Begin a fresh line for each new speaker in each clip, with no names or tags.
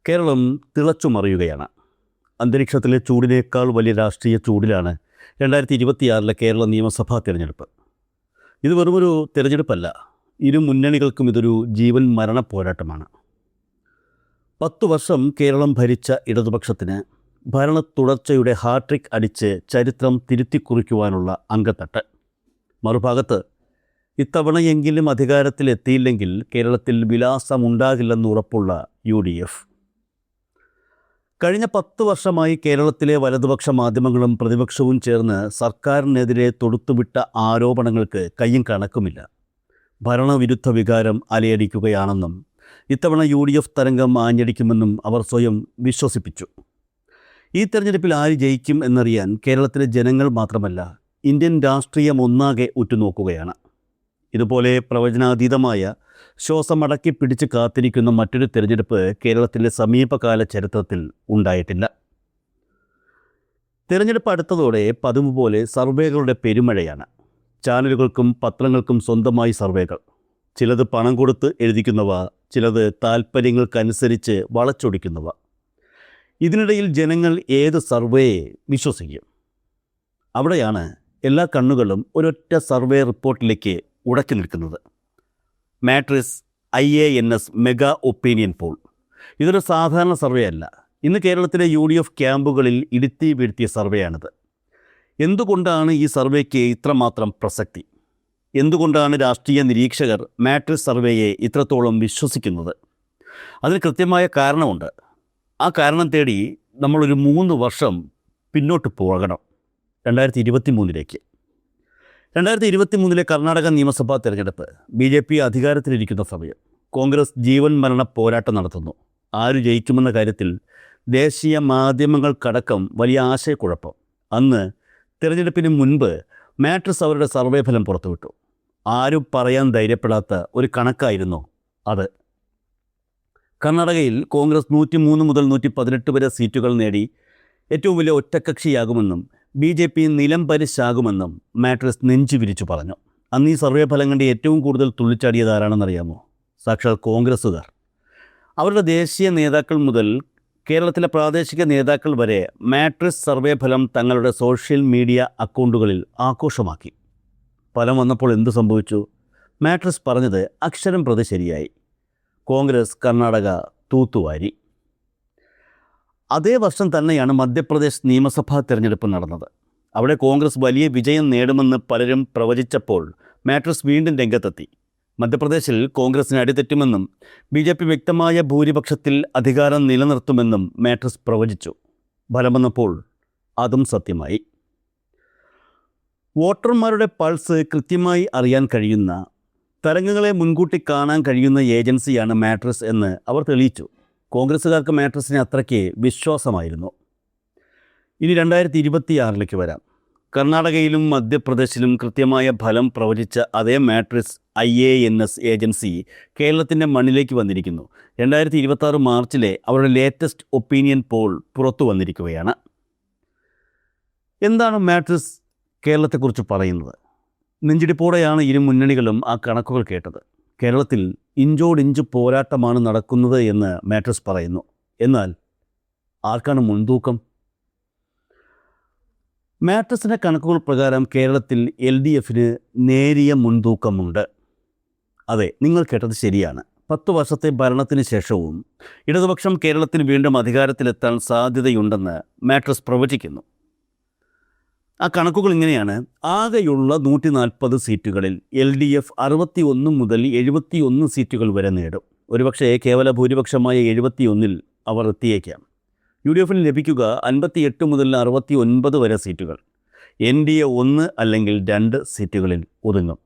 കേരളം തിളച്ചുമറിയുകയാണ്. അന്തരീക്ഷത്തിലെ ചൂടിനേക്കാൾ വലിയ രാഷ്ട്രീയ ചൂടിലാണ് 2026 കേരള നിയമസഭാ തിരഞ്ഞെടുപ്പ്. ഇത് വെറുമൊരു തിരഞ്ഞെടുപ്പല്ല, ഇരു മുന്നണികൾക്കും ഇതൊരു ജീവൻ മരണ പോരാട്ടമാണ്. 10 വർഷം കേരളം ഭരിച്ച ഇടതുപക്ഷത്തിന് ഭരണ തുടർച്ചയുടെ ഹാട്രിക് അടിച്ച് ചരിത്രം തിരുത്തിക്കുറിക്കുവാനുള്ള അങ്കത്തട്ട്. മറുഭാഗത്ത് ഇത്തവണയെങ്കിലും അധികാരത്തിലെത്തിയില്ലെങ്കിൽ കേരളത്തിൽ വിലാസമുണ്ടാകില്ലെന്ന് ഉറപ്പുള്ള UDF. കഴിഞ്ഞ 10 വർഷമായി കേരളത്തിലെ വലതുപക്ഷ മാധ്യമങ്ങളും പ്രതിപക്ഷവും ചേർന്ന് സർക്കാരിനെതിരെ തൊടുത്തുവിട്ട ആരോപണങ്ങൾക്ക് കയ്യും കണക്കുമില്ല. ഭരണവിരുദ്ധ വികാരം അലയടിക്കുകയാണെന്നും ഇത്തവണ UDF തരംഗം ആഞ്ഞടിക്കുമെന്നും അവർ സ്വയം വിശ്വസിപ്പിച്ചു. ഈ തെരഞ്ഞെടുപ്പിൽ ആര് ജയിക്കും എന്നറിയാൻ കേരളത്തിലെ ജനങ്ങൾ മാത്രമല്ല, ഇന്ത്യൻ രാഷ്ട്രീയം ഒന്നാകെ ഉറ്റുനോക്കുകയാണ്. ഇതുപോലെ പ്രവചനാതീതമായ ശ്വാസമടക്കി പിടിച്ച് കാത്തിരിക്കുന്ന മറ്റൊരു തിരഞ്ഞെടുപ്പ് കേരളത്തിലെ സമീപകാല ചരിത്രത്തിൽ ഉണ്ടായിട്ടില്ല. തിരഞ്ഞെടുപ്പ് അടുത്തതോടെ പതിവ് പോലെ സർവേകളുടെ പെരുമഴയാണ്. ചാനലുകൾക്കും പത്രങ്ങൾക്കും സ്വന്തമായി സർവേകൾ. ചിലത് പണം കൊടുത്ത് എഴുതിക്കുന്നവ, ചിലത് താൽപ്പര്യങ്ങൾക്കനുസരിച്ച് വളച്ചൊടിക്കുന്നവ. ഇതിനിടയിൽ ജനങ്ങൾ ഏത് സർവേയെ വിശ്വസിക്കും? അവിടെയാണ് എല്ലാ കണ്ണുകളും ഒരൊറ്റ സർവേ റിപ്പോർട്ടിലേക്ക് ഉടക്കി നിൽക്കുന്നത്. Matrix IANS mega opinion Paul. ഇതൊരു സാധാരണ സർവേ അല്ല. ഇന്ന് കേരളത്തിലെ UDF ക്യാമ്പുകളിൽ ഇടുത്തി വീഴ്ത്തിയ സർവേയാണിത്. എന്തുകൊണ്ടാണ് ഈ സർവേക്ക് ഇത്രമാത്രം പ്രസക്തി? എന്തുകൊണ്ടാണ് രാഷ്ട്രീയ നിരീക്ഷകർ മാട്രിക്സ് സർവേയെ ഇത്രത്തോളം വിശ്വസിക്കുന്നത്? അതിന് കൃത്യമായ കാരണമുണ്ട്. ആ കാരണം തേടി നമ്മളൊരു 3 വർഷം പിന്നോട്ട് പോകണം, 2023 2023 കർണാടക നിയമസഭാ തെരഞ്ഞെടുപ്പ്. BJP അധികാരത്തിലിരിക്കുന്ന സമയം. കോൺഗ്രസ് ജീവൻ മരണ പോരാട്ടം നടത്തുന്നു. ആര് ജയിക്കുമെന്ന കാര്യത്തിൽ ദേശീയ മാധ്യമങ്ങൾക്കടക്കം വലിയ ആശയക്കുഴപ്പം. അന്ന് തിരഞ്ഞെടുപ്പിന് മുൻപ് മാട്രിക്സ് അവരുടെ സർവേ ഫലം പുറത്തുവിട്ടു. ആരും പറയാൻ ധൈര്യപ്പെടാത്ത ഒരു കണക്കായിരുന്നു അത്. കർണാടകയിൽ കോൺഗ്രസ് 103 മുതൽ 118 വരെ സീറ്റുകൾ നേടി ഏറ്റവും വലിയ ഒറ്റക്കക്ഷിയാകുമെന്നും BJP നിലംപരിശാകുമെന്നും മാട്രിക്സ് നെഞ്ചു വിരിച്ചു പറഞ്ഞു. അന്ന് ഈ സർവേ ഫലം കണ്ട് ഏറ്റവും കൂടുതൽ തുള്ളിച്ചാടിയത് ആരാണെന്നറിയാമോ? സാക്ഷാൽ കോൺഗ്രസ്സുകാർ. അവരുടെ ദേശീയ നേതാക്കൾ മുതൽ കേരളത്തിലെ പ്രാദേശിക നേതാക്കൾ വരെ മാട്രിക്സ് സർവേ ഫലം തങ്ങളുടെ സോഷ്യൽ മീഡിയ അക്കൗണ്ടുകളിൽ ആഘോഷമാക്കി. ഫലം വന്നപ്പോൾ എന്തു സംഭവിച്ചു? മാട്രിക്സ് പറഞ്ഞത് അക്ഷരം പ്രതി ശരിയായി. കോൺഗ്രസ് കർണാടക തൂത്തുവാരി. അതേ വർഷം തന്നെയാണ് മധ്യപ്രദേശ് നിയമസഭാ തെരഞ്ഞെടുപ്പ് നടന്നത്. അവിടെ കോൺഗ്രസ് വലിയ വിജയം നേടുമെന്ന് പലരും പ്രവചിച്ചപ്പോൾ മാട്രിക്സ് വീണ്ടും രംഗത്തെത്തി. മധ്യപ്രദേശിൽ കോൺഗ്രസിന് അടിതെറ്റുമെന്നും BJP വ്യക്തമായ ഭൂരിപക്ഷത്തിൽ അധികാരം നിലനിർത്തുമെന്നും മാട്രിക്സ് പ്രവചിച്ചു. ഫലം വന്നപ്പോൾ അതും സത്യമായി. വോട്ടർമാരുടെ പൾസ് കൃത്യമായി അറിയാൻ കഴിയുന്ന, തരംഗങ്ങളെ മുൻകൂട്ടി കാണാൻ കഴിയുന്ന ഏജൻസിയാണ് മാട്രിക്സ് എന്ന് അവർ തെളിയിച്ചു. കോൺഗ്രസ്സുകാർക്ക് മാട്രിക്സിനെ അത്രയ്ക്ക് വിശ്വാസമായിരുന്നു. ഇനി 2026 വരാം. കർണാടകയിലും മധ്യപ്രദേശിലും കൃത്യമായ ഫലം പ്രവചിച്ച അതേ മാട്രിക്സ് IANS ഏജൻസി കേരളത്തിൻ്റെ മണ്ണിലേക്ക് വന്നിരിക്കുന്നു. 2026 മാർച്ചിലെ അവരുടെ ലേറ്റസ്റ്റ് ഒപ്പീനിയൻ പോൾ പുറത്തു വന്നിരിക്കുകയാണ്. എന്താണ് മാട്രിക്സ് കേരളത്തെക്കുറിച്ച് പറയുന്നത്? നെഞ്ചിടിപ്പോടെയാണ് ഇരു മുന്നണികളും ആ കണക്കുകൾ കേട്ടത്. കേരളത്തിൽ ഇഞ്ചോടിഞ്ച് പോരാട്ടമാണ് നടക്കുന്നത് എന്ന് മാട്രിക്സ് പറയുന്നു. എന്നാൽ ആർക്കാണ് മുൻതൂക്കം? മാട്രിക്സിൻ്റെ കണക്കുകൾ പ്രകാരം കേരളത്തിൽ LDFന് നേരിയ മുൻതൂക്കമുണ്ട്. അതെ, നിങ്ങൾ കേട്ടത് ശരിയാണ്. 10 വർഷത്തെ ഭരണത്തിന് ശേഷവും ഇടതുപക്ഷം കേരളത്തിൽ വീണ്ടും അധികാരത്തിലെത്താൻ സാധ്യതയുണ്ടെന്ന് മാട്രിക്സ് പ്രവചിക്കുന്നു. ആ കണക്കുകൾ ഇങ്ങനെയാണ്. ആകെയുള്ള 140 സീറ്റുകളിൽ LDF 61 മുതൽ 71 സീറ്റുകൾ വരെ നേടും. ഒരുപക്ഷേ കേവല ഭൂരിപക്ഷമായ 71-ൽ അവർ എത്തിയേക്കാം. UDFന് ലഭിക്കുക 58 മുതൽ 69 വരെ സീറ്റുകൾ. NDA 1 അല്ലെങ്കിൽ 2 സീറ്റുകളിൽ ഒതുങ്ങും.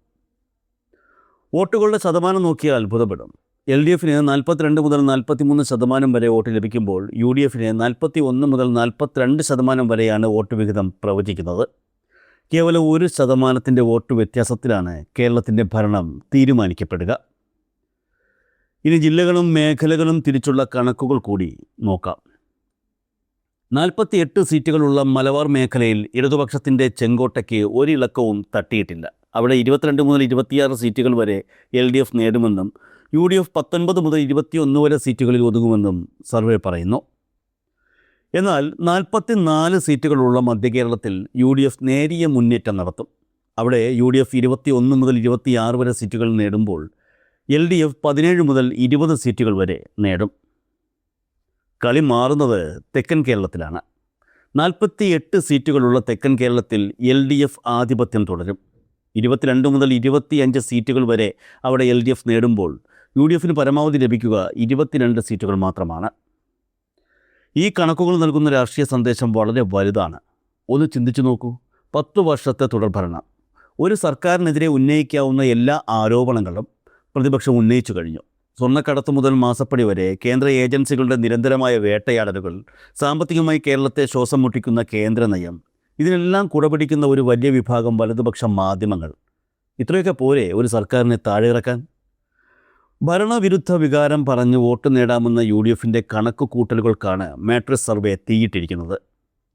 വോട്ടുകളുടെ ശതമാനം നോക്കിയാൽ അത്ഭുതപ്പെടും. LDFന് 42 മുതൽ 43% വരെ വോട്ട് ലഭിക്കുമ്പോൾ UDFന് 41 മുതൽ 42% വരെയാണ് വോട്ട് വിഹിതം പ്രവചിക്കുന്നത്. കേവലം 1% വോട്ട് വ്യത്യാസത്തിലാണ് കേരളത്തിൻ്റെ ഭരണം തീരുമാനിക്കപ്പെടുക. ഇനി ജില്ലകളും മേഖലകളും തിരിച്ചുള്ള കണക്കുകൾ കൂടി നോക്കാം. 48 സീറ്റുകളുള്ള മലബാർ മേഖലയിൽ ഇടതുപക്ഷത്തിൻ്റെ ചെങ്കോട്ടയ്ക്ക് ഒരിളക്കവും തട്ടിയിട്ടില്ല. അവിടെ 22 മുതൽ 26 സീറ്റുകൾ വരെ LDF നേടുമെന്നും UDF 19 മുതൽ 21 വരെ സീറ്റുകളിൽ ഒതുങ്ങുമെന്നും സർവേ പറയുന്നു. എന്നാൽ 44 സീറ്റുകളുള്ള മധ്യകേരളത്തിൽ UDF നേരിയ മുന്നേറ്റം നടത്തും. അവിടെ UDF 21 മുതൽ 26 വരെ സീറ്റുകൾ നേടുമ്പോൾ LDF 17 മുതൽ 20 സീറ്റുകൾ വരെ നേടും. കളി മാറുന്നത് തെക്കൻ കേരളത്തിലാണ്. 48 സീറ്റുകളുള്ള തെക്കൻ കേരളത്തിൽ LDF ആധിപത്യം തുടരും. 22 മുതൽ 25 സീറ്റുകൾ വരെ അവിടെ LDF നേടുമ്പോൾ UDFന് പരമാവധി ലഭിക്കുക 22 സീറ്റുകൾ മാത്രമാണ്. ഈ കണക്കുകൾ നൽകുന്ന രാഷ്ട്രീയ സന്ദേശം വളരെ വലുതാണ്. ഒന്ന് ചിന്തിച്ചു നോക്കൂ. 10 വർഷത്തെ തുടർഭരണം. ഒരു സർക്കാരിനെതിരെ ഉന്നയിക്കാവുന്ന എല്ലാ ആരോപണങ്ങളും പ്രതിപക്ഷം ഉന്നയിച്ചു കഴിഞ്ഞു. സ്വർണ്ണക്കടത്ത് മുതൽ മാസപ്പടി വരെ കേന്ദ്ര ഏജൻസികളുടെ നിരന്തരമായ വേട്ടയാടലുകൾ, സാമ്പത്തികമായി കേരളത്തെ ശ്വാസം മുട്ടിക്കുന്ന കേന്ദ്ര നയം, ഇതിനെല്ലാം കുടപിടിക്കുന്ന ഒരു വലിയ വിഭാഗം വലതുപക്ഷ മാധ്യമങ്ങൾ. ഇത്രയൊക്കെ പോരെ ഒരു സർക്കാരിനെ താഴെയിറക്കാൻ? ഭരണവിരുദ്ധ വികാരം പറഞ്ഞ് വോട്ട് നേടാമെന്ന UDFൻ്റെ കണക്ക് കൂട്ടലുകൾക്കാണ് മാട്രിക്സ് സർവേ തീയിട്ടിരിക്കുന്നത്.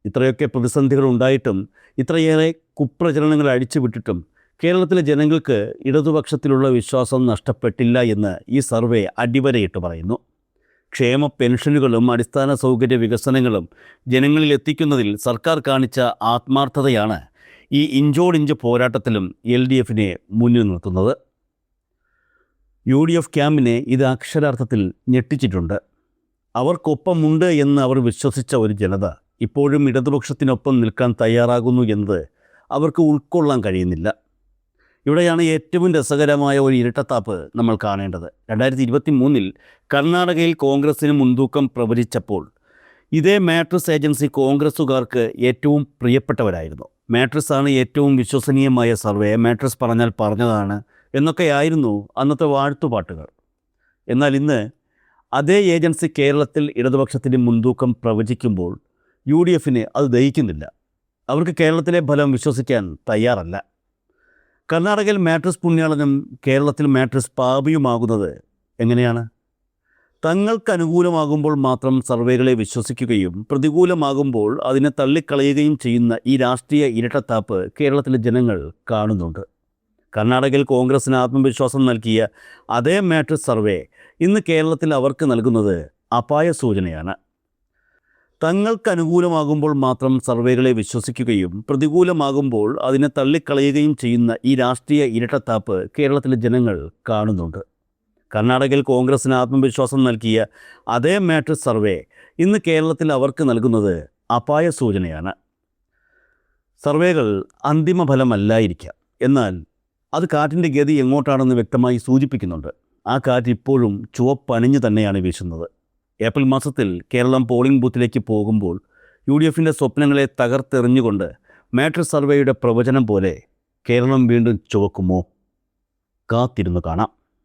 ഇത്രയൊക്കെ പ്രതിസന്ധികൾ ഉണ്ടായിട്ടും, ഇത്രയേറെ കുപ്രചരണങ്ങൾ അഴിച്ചുവിട്ടിട്ടും കേരളത്തിലെ ജനങ്ങൾക്ക് ഇടതുപക്ഷത്തിലുള്ള വിശ്വാസം നഷ്ടപ്പെട്ടില്ല എന്ന് ഈ സർവേ അടിവരയിട്ട് പറയുന്നു. ക്ഷേമ പെൻഷനുകളും അടിസ്ഥാന സൗകര്യ വികസനങ്ങളും ജനങ്ങളിൽ എത്തിക്കുന്നതിൽ സർക്കാർ കാണിച്ച ആത്മാർത്ഥതയാണ് ഈ ഇഞ്ചോടിഞ്ച് പോരാട്ടത്തിലും LDFനെ മുന്നിൽ നിർത്തുന്നത്. UDF ക്യാമ്പിനെ ഇത് അക്ഷരാർത്ഥത്തിൽ ഞെട്ടിച്ചിട്ടുണ്ട്. അവർക്കൊപ്പമുണ്ട് എന്ന് അവർ വിശ്വസിച്ച ഒരു ജനത ഇപ്പോഴും ഇടതുപക്ഷത്തിനൊപ്പം നിൽക്കാൻ തയ്യാറാകുന്നു എന്നത് അവർക്ക് ഉൾക്കൊള്ളാൻ കഴിയുന്നില്ല. ഇവിടെയാണ് ഏറ്റവും രസകരമായ ഒരു ഇരട്ടത്താപ്പ് നമ്മൾ കാണേണ്ടത്. 2023 കർണാടകയിൽ കോൺഗ്രസിന് മുൻതൂക്കം പ്രവചിച്ചപ്പോൾ ഇതേ മാട്രിക്സ് ഏജൻസി കോൺഗ്രസ്സുകാർക്ക് ഏറ്റവും പ്രിയപ്പെട്ടവരായിരുന്നു. മാട്രിക്സ് ആണ് ഏറ്റവും വിശ്വസനീയമായ സർവേ, മാട്രിക്സ് പറഞ്ഞാൽ പറഞ്ഞതാണ് എന്നൊക്കെയായിരുന്നു അന്നത്തെ വാഴ്ത്തുപാട്ടുകൾ. എന്നാൽ ഇന്ന് അതേ ഏജൻസി കേരളത്തിൽ ഇടതുപക്ഷത്തിന് മുൻതൂക്കം പ്രവചിക്കുമ്പോൾ UDFന് അത് ദഹിക്കുന്നില്ല. അവർക്ക് കേരളത്തിലെ ഫലം വിശ്വസിക്കാൻ തയ്യാറല്ല. കർണാടകയിൽ മാട്രിക്സ് പുണ്യാളനും കേരളത്തിൽ മാട്രിക്സ് പാപിയുമാകുന്നത് എങ്ങനെയാണ്? തങ്ങൾക്ക് അനുകൂലമാകുമ്പോൾ മാത്രം സർവേകളെ വിശ്വസിക്കുകയും പ്രതികൂലമാകുമ്പോൾ അതിനെ തള്ളിക്കളയുകയും ചെയ്യുന്ന ഈ രാഷ്ട്രീയ ഇരട്ടത്താപ്പ് കേരളത്തിലെ ജനങ്ങൾ കാണുന്നുണ്ട്. കർണാടകയിൽ കോൺഗ്രസിന് ആത്മവിശ്വാസം നൽകിയ അതേ മാട്രിക്സ് സർവേ ഇന്ന് കേരളത്തിൽ അവർക്ക് നൽകുന്നത് അപായ സൂചനയാണ്. തങ്ങൾക്ക് അനുകൂലമാകുമ്പോൾ മാത്രം സർവേകളെ വിശ്വസിക്കുകയും പ്രതികൂലമാകുമ്പോൾ അതിനെ തള്ളിക്കളയുകയും ചെയ്യുന്ന ഈ രാഷ്ട്രീയ ഇരട്ടത്താപ്പ് കേരളത്തിലെ ജനങ്ങൾ കാണുന്നുണ്ട്. കർണാടകയിൽ കോൺഗ്രസിന് ആത്മവിശ്വാസം നൽകിയ അതേ മാട്രിക്സ് സർവേ ഇന്ന് കേരളത്തിൽ അവർക്ക് നൽകുന്നത് അപായ സൂചനയാണ്. സർവേകൾ അന്തിമ ഫലമല്ലായിരിക്കാം, എന്നാൽ അത് കാറ്റിൻ്റെ ഗതി എങ്ങോട്ടാണെന്ന് വ്യക്തമായി സൂചിപ്പിക്കുന്നുണ്ട്. ആ കാറ്റ് ഇപ്പോഴും ചുവപ്പണിഞ്ഞു തന്നെയാണ് വീശുന്നത്. ഏപ്രിൽ മാസത്തിൽ കേരളം പോളിംഗ് ബൂത്തിലേക്ക് പോകുമ്പോൾ UDFൻ്റെ സ്വപ്നങ്ങളെ തകർത്തെറിഞ്ഞുകൊണ്ട് മാട്രിക്സ് സർവേയുടെ പ്രവചനം പോലെ കേരളം വീണ്ടും ചുവക്കുമോ? കാത്തിരുന്ന് കാണാം.